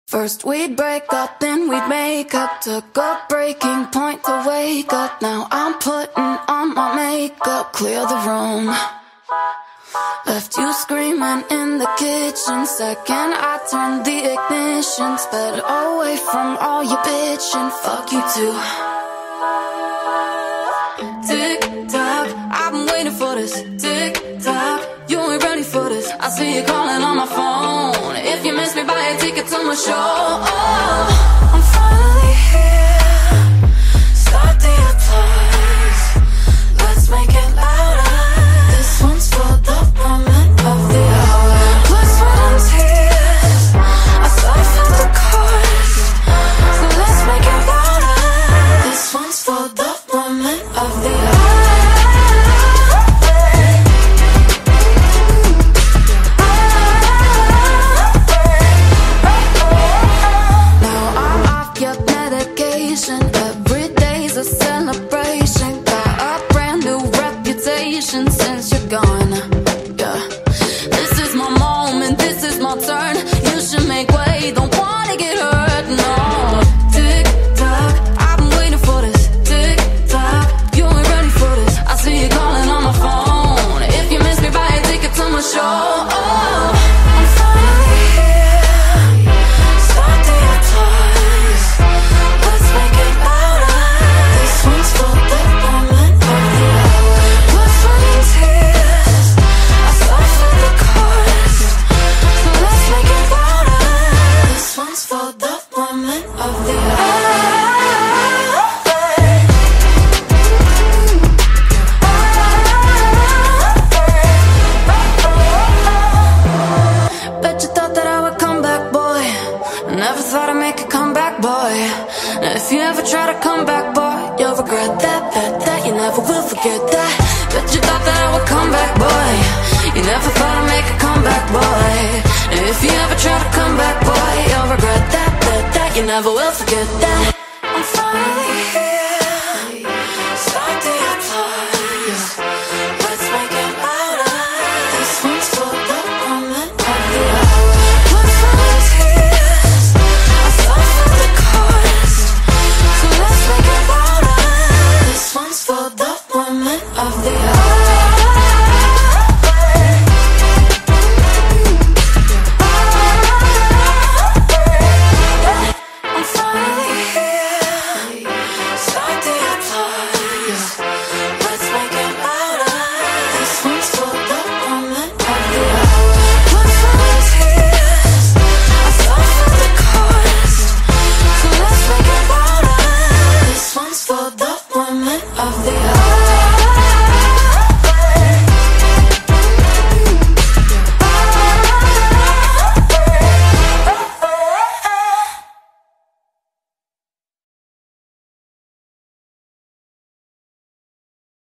First we'd break up, then we'd make up. Took a breaking point to wake up. Now I'm putting on my makeup, clear the room. Left you screaming in the kitchen. Second I turned the ignition. Sped away from all your bitching. Fuck you too. Tick tock, I've been waiting for this. Tick tock, you ain't ready for this. I see you calling on my phone. If you miss me, buy a ticket to my show. Oh, I'm finally here. Start the applause. Let's make it louder. This one's for the woman of the hour. Blood, sweat and tears, I suffered the chorus. So let's make it louder. This one's for the woman of the hour. Every day's a celebration. Got a brand new reputation since you're gone. Yeah, this is my moment, this is my turn. You should make way, don't wanna get hurt, no. Tick tock, I've been waiting for this. Tick tock, you ain't ready for this. I see you calling on my phone. If you miss me, buy a ticket to my show. Oh, I'm finally here. Start the applause. Let's make it louder. This one's for the woman of the hour. Blood, sweat and tears, I suffered the chorus. So let's make it louder. This one's for the woman of the hour. Bet you thought that I would come back, boy. Never thought I'd make a comeback, boy. Now if you ever try to come back, boy, you'll regret that, that you never will forget that. Bet you thought that I would come back, boy. You never thought I'd make a comeback, boy. And if you ever try to come back, boy, you'll regret that, that you never will forget that. I'm finally here. Start the applause. Let's make it louder. This one's for the woman of the hour. Blood, sweat and tears, I suffered the chorus. So let's make it louder. This one's for the woman of the hour. I'm finally here. Start the applause. Let's make it louder. This one's for the woman of the hour. Blood, sweat and tears, I suffered the chorus. So let's make it louder. This one's for the woman of the